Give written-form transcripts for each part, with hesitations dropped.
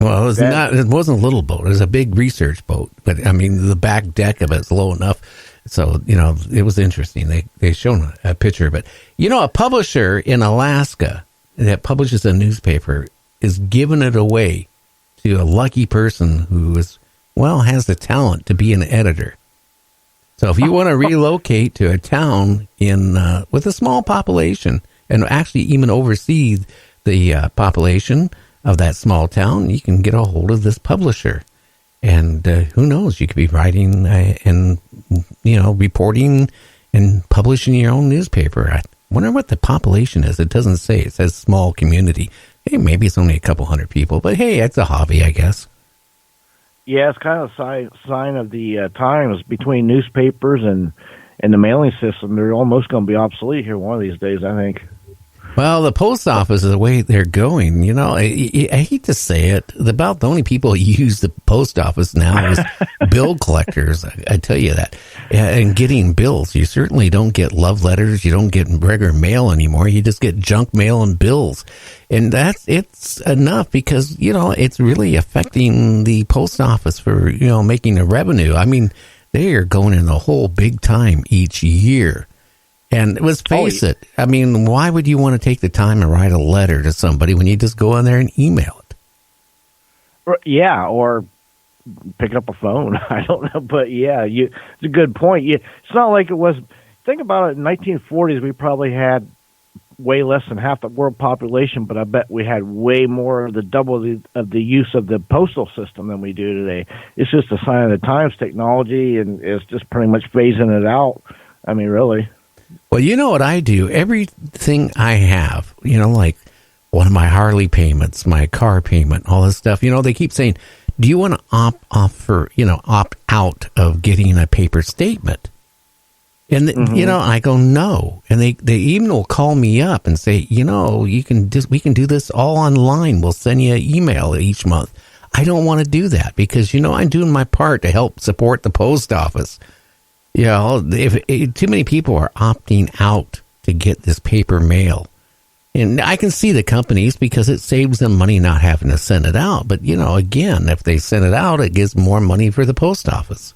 Well, it wasn't a little boat. It was a big research boat. But, I mean, the back deck of it's low enough. So, it was interesting. They shown a picture. But, a publisher in Alaska that publishes a newspaper is giving it away to a lucky person who has the talent to be an editor. So if you want to relocate to a town with a small population and actually even oversee the population of that small town, you can get a hold of this publisher. And who knows, you could be writing and, reporting and publishing your own newspaper. I wonder what the population is. It doesn't say. It says small community. Hey, maybe it's only a couple hundred people, but hey, it's a hobby, I guess. Yeah, it's kind of a sign of the times between newspapers and the mailing system. They're almost going to be obsolete here one of these days, I think. Well, the post office is the way they're going. I hate to say it. About the only people who use the post office now is bill collectors. I tell you that. And getting bills. You certainly don't get love letters. You don't get regular mail anymore. You just get junk mail and bills. And it's enough because, it's really affecting the post office for, making a revenue. I mean, they are going in the hole big time each year. And let's face it, I mean, why would you want to take the time to write a letter to somebody when you just go in there and email it? Yeah, or pick up a phone. I don't know, but yeah, it's a good point. It's not like it was. Think about it. In 1940s, we probably had way less than half the world population, but I bet we had way more of the double of the use of the postal system than we do today. It's just a sign of the times, technology, and it's just pretty much phasing it out. I mean, really. Well, you know what I do? Everything I have, like one of my Harley payments, my car payment, all this stuff, they keep saying, do you want to opt out of getting a paper statement? And, I go, no. And they even will call me up and say, we can do this all online. We'll send you an email each month. I don't want to do that because, I'm doing my part to help support the post office. If too many people are opting out to get this paper mail. And I can see the companies because it saves them money not having to send it out. But, again, if they send it out, it gives more money for the post office.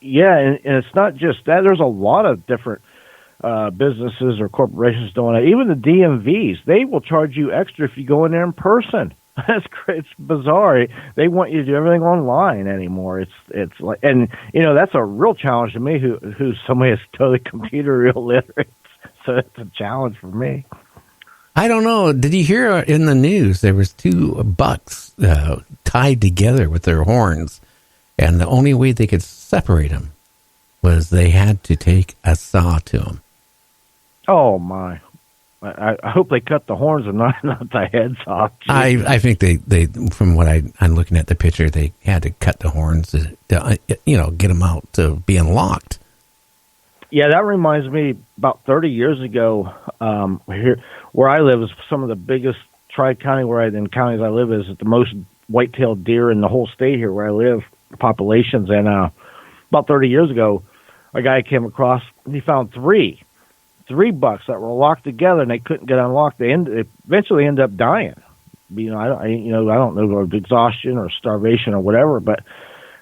Yeah, and it's not just that. There's a lot of different businesses or corporations doing it. Even the DMVs, they will charge you extra if you go in there in person. That's great. It's bizarre. They want you to do everything online anymore. It's like, and that's a real challenge to me. Who's somebody that's totally computer illiterate. So it's a challenge for me. I don't know. Did you hear in the news there was two bucks tied together with their horns, and the only way they could separate them was they had to take a saw to them. Oh my! I hope they cut the horns and not the heads off. I think they from what I'm looking at the picture, they had to cut the horns to get them out to be unlocked. Yeah, that reminds me. About 30 years ago, here where I live is some of the biggest tri-county in counties I live is the most white-tailed deer in the whole state here where I live. Populations, and about 30 years ago, a guy came across. He found three bucks that were locked together, and they couldn't get unlocked. They eventually ended up dying. I don't know if exhaustion or starvation or whatever, but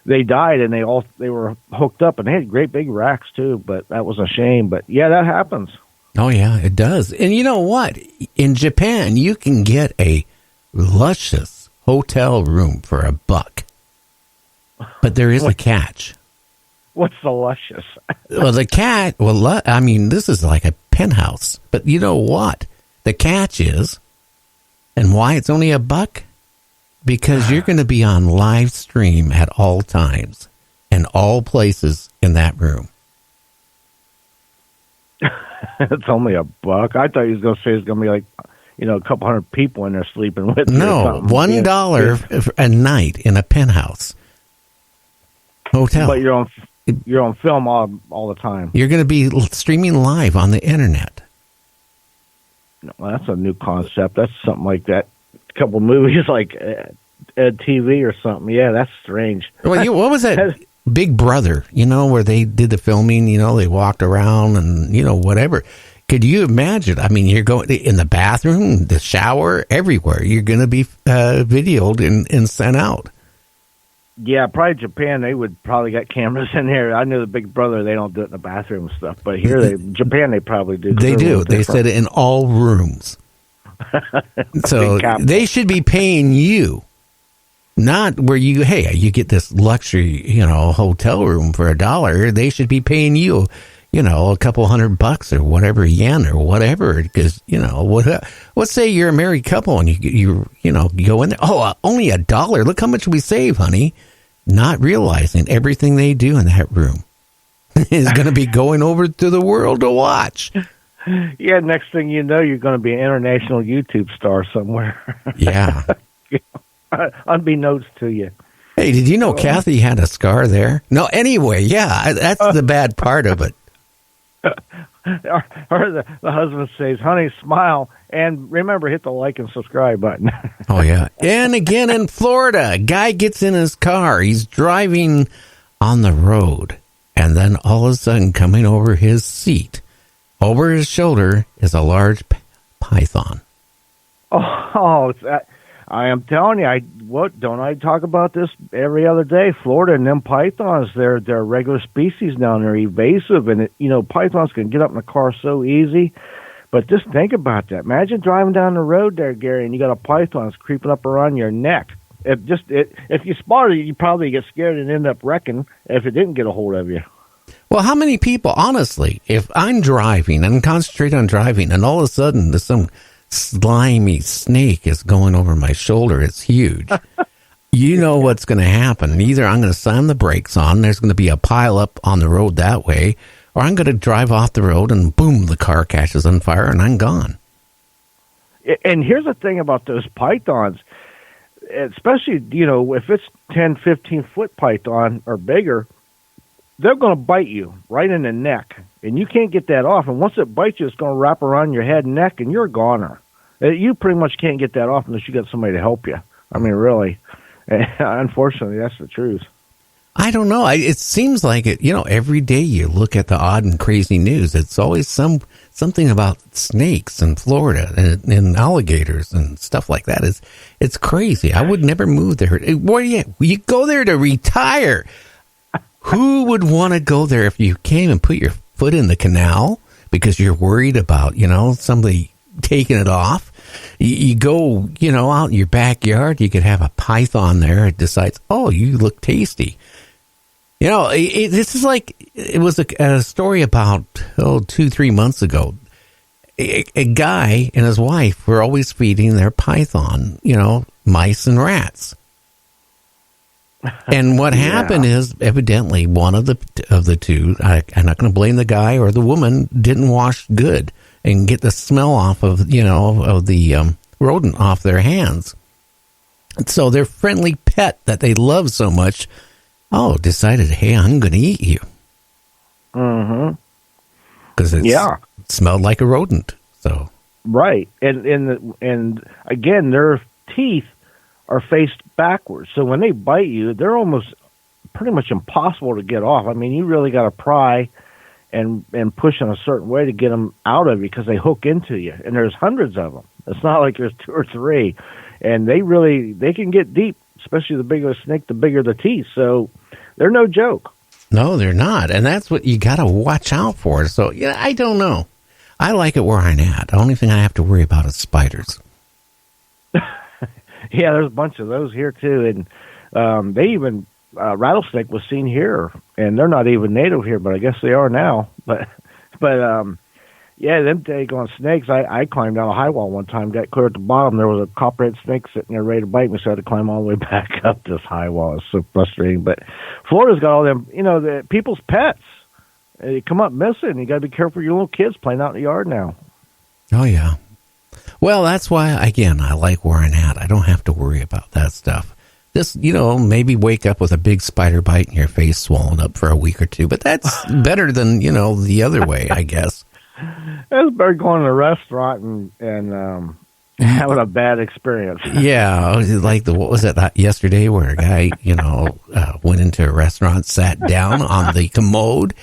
they died, and they were hooked up, and they had great big racks too. But that was a shame. But yeah, that happens. Oh yeah, it does. And you know what? In Japan, you can get a luscious hotel room for $1. But there is a catch. What's the luscious? Well, this is like a penthouse. But you know what? The catch is, and why it's only $1? Because you're going to be on live stream at all times and all places in that room. It's only $1. I thought he was going to say it's going to be like, a couple hundred people in there sleeping with you. No, $1 a night in a penthouse hotel. But you're on film all the time. You're going to be streaming live on the internet. Well, that's a new concept. That's something like that. A couple movies like TV or something. Yeah, that's strange. Well, what was that? Big Brother, where they did the filming, they walked around and, whatever. Could you imagine? I mean, you're going in the bathroom, the shower, everywhere. You're going to be videoed and sent out. Yeah, probably Japan. They would probably got cameras in here. I know the Big Brother. They don't do it in the bathroom and stuff, but here, Japan, they probably do. They do. They said it in all rooms. So they should be paying you, not where you get this luxury, hotel room for $1. They should be paying you, a couple $100 or whatever yen or whatever. Because let's say you're a married couple and you go in there. Oh, only $1. Look how much we save, honey. Not realizing everything they do in that room is going to be going over to the world to watch. Yeah, next thing you know, you're going to be an international YouTube star somewhere. Yeah. Unbeknownst to you. Hey, did you know Kathy had a scar there? No, anyway, yeah, that's the bad part of it. Or the husband says, honey, smile, and remember, hit the like and subscribe button. Oh, yeah. And again in Florida, a guy gets in his car. He's driving on the road, and then all of a sudden, coming over his seat, over his shoulder, is a large python. I am telling you, don't I talk about this every other day? Florida and them pythons, they're regular species down there, evasive, and pythons can get up in the car so easy. But just think about that. Imagine driving down the road there, Gary, and you got a python that's creeping up around your neck. If you spot it, you probably get scared and end up wrecking if it didn't get a hold of you. Well, how many people, honestly, if I'm driving and concentrate on driving, and all of a sudden there's some slimy snake is going over my shoulder, it's huge. You know what's going to happen. Either I'm going to slam the brakes on, there's going to be a pile up on the road that way, or I'm going to drive off the road and boom, the car catches on fire and I'm gone. And here's the thing about those pythons, especially, if it's 10, 15-foot python or bigger, they're going to bite you right in the neck, and you can't get that off. And once it bites you, it's going to wrap around your head and neck, and you're a goner. You pretty much can't get that off unless you got somebody to help you. I mean, really. Unfortunately, that's the truth. I don't know. It seems like it. Every day you look at the odd and crazy news. It's always something about snakes in Florida and alligators and stuff like that. It's crazy. I would never move there. You go there to retire. Who would want to go there if you came and put your foot in the canal because you're worried about, somebody taking it off? You go, out in your backyard, you could have a python there. It decides, oh, you look tasty. This is like, it was a story about, 2-3 months ago. A guy and his wife were always feeding their python, mice and rats. And what happened is, evidently, one of the two, I'm not going to blame the guy or the woman, didn't wash good and get the smell off of the rodent off their hands. And so their friendly pet that they love so much, decided, hey, I'm going to eat you. Mm-hmm. Because it smelled like a rodent. So right, and again, their teeth are faced backwards. So when they bite you, they're almost pretty much impossible to get off. I mean, you really got to pry and push in a certain way to get them out of you because they hook into you. And there's hundreds of them. It's not like there's 2 or 3. And they can get deep, especially the bigger the snake, the bigger the teeth. So they're no joke. No, they're not. And that's what you got to watch out for. So, I don't know. I like it where I'm at. The only thing I have to worry about is spiders. Yeah, there's a bunch of those here too, and they even rattlesnake was seen here, and they're not even native here, but I guess they are now. But yeah, them daggone snakes. I climbed down a high wall one time, got clear at the bottom. There was a copperhead snake sitting there ready to bite me, so I had to climb all the way back up this high wall. It's so frustrating. But Florida's got all them, the people's pets. They come up missing. You got to be careful with your little kids playing out in the yard now. Oh yeah. Well, that's why, again, I like where I'm at. I don't have to worry about that stuff. Just, maybe wake up with a big spider bite in your face, swollen up for a week or 2. But that's better than, the other way, I guess. It's better going to a restaurant and having a bad experience. Yeah, like what was it yesterday where a guy, went into a restaurant, sat down on the commode,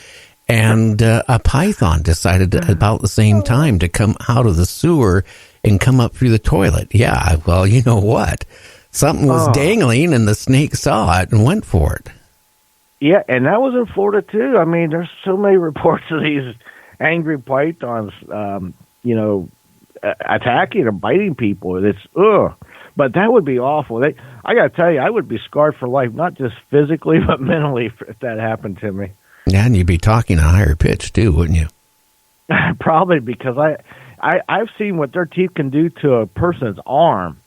and a python decided about the same time to come out of the sewer and come up through the toilet. Yeah, well, you know what? Something was dangling, and the snake saw it and went for it. Yeah, and that was in Florida, too. I mean, there's so many reports of these angry pythons, attacking or biting people. It's, ugh. But that would be awful. I got to tell you, I would be scarred for life, not just physically, but mentally, if that happened to me. Yeah, and you'd be talking a higher pitch, too, wouldn't you? Probably, because I've seen what their teeth can do to a person's arm,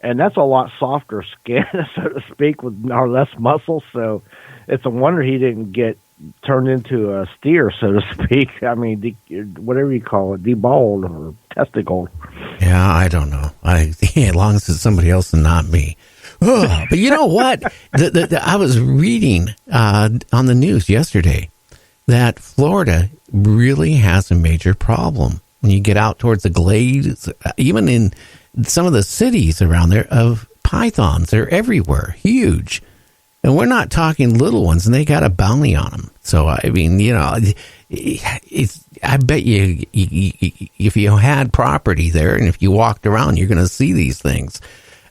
and that's a lot softer skin, so to speak, with less muscle. So it's a wonder he didn't get turned into a steer, so to speak. I mean, whatever you call it, deballed or testicled. Yeah, I don't know. As long as it's somebody else and not me. Ugh. But you know what? I was reading on the news yesterday that Florida really has a major problem when you get out towards the Glades, even in some of the cities around there, of pythons. They're everywhere, huge. And we're not talking little ones, and they got a bounty on them. So, I mean, I bet you if you had property there and if you walked around, you're going to see these things.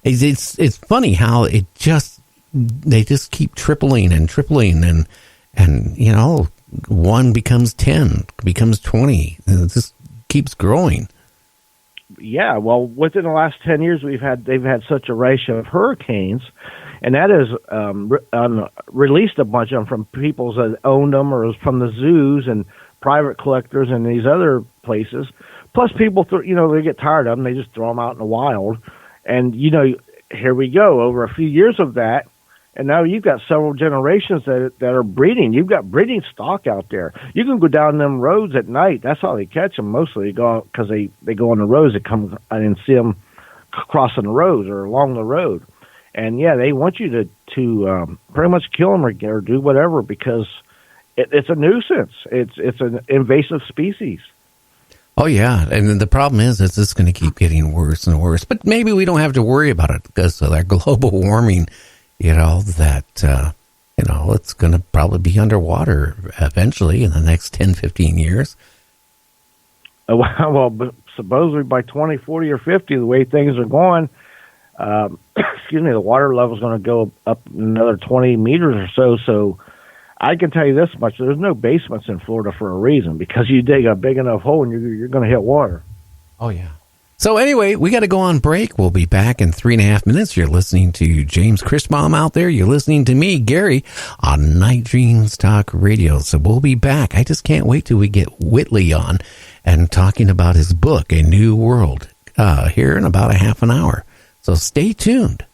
It's funny how they just keep tripling and tripling, and one becomes 10, becomes 20, and it just keeps growing. Yeah, well, within the last 10 years, they've had such a rash of hurricanes, and that has released a bunch of them from people that owned them, or from the zoos and private collectors and these other places. Plus, people, they get tired of them; they just throw them out in the wild. And here we go, over a few years of that, and now you've got several generations that are breeding. You've got breeding stock out there. You can go down them roads at night. That's how they catch them mostly. They go because they go on the roads. They come and see them crossing the roads or along the road. And yeah, they want you to pretty much kill them or do whatever, because it's a nuisance. It's an invasive species. Oh yeah, and the problem is it's just going to keep getting worse and worse. But maybe we don't have to worry about it because of that global warming. It's going to probably be underwater eventually in the next 10, 15 years. Well, but supposedly by 2040 or 50, the way things are going, the water level is going to go up another 20 meters or so. So I can tell you this much: there's no basements in Florida for a reason, because you dig a big enough hole and you're going to hit water. Oh, yeah. So anyway, we got to go on break. We'll be back in 3.5 minutes. You're listening to James Christbaum out there. You're listening to me, Gary, on Night Dreams Talk Radio. So we'll be back. I just can't wait till we get Whitley on and talking about his book, A New World, here in about a half an hour. So stay tuned.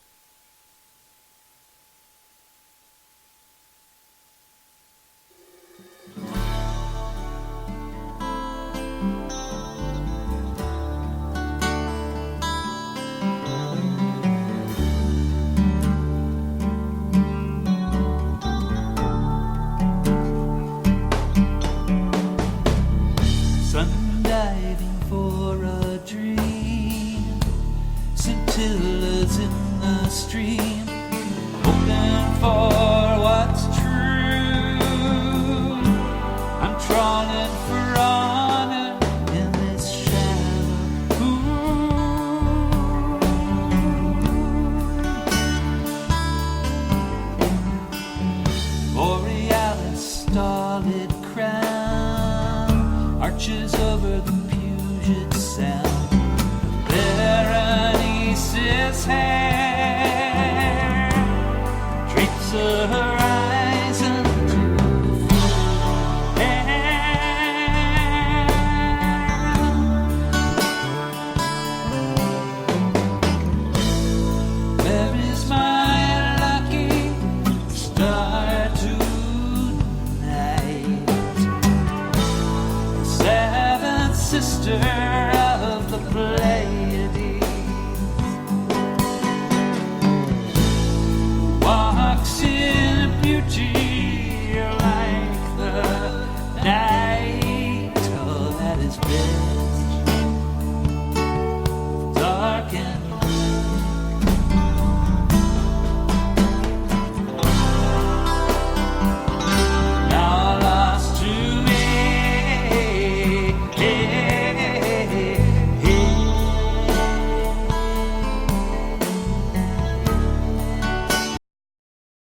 Hair, treats her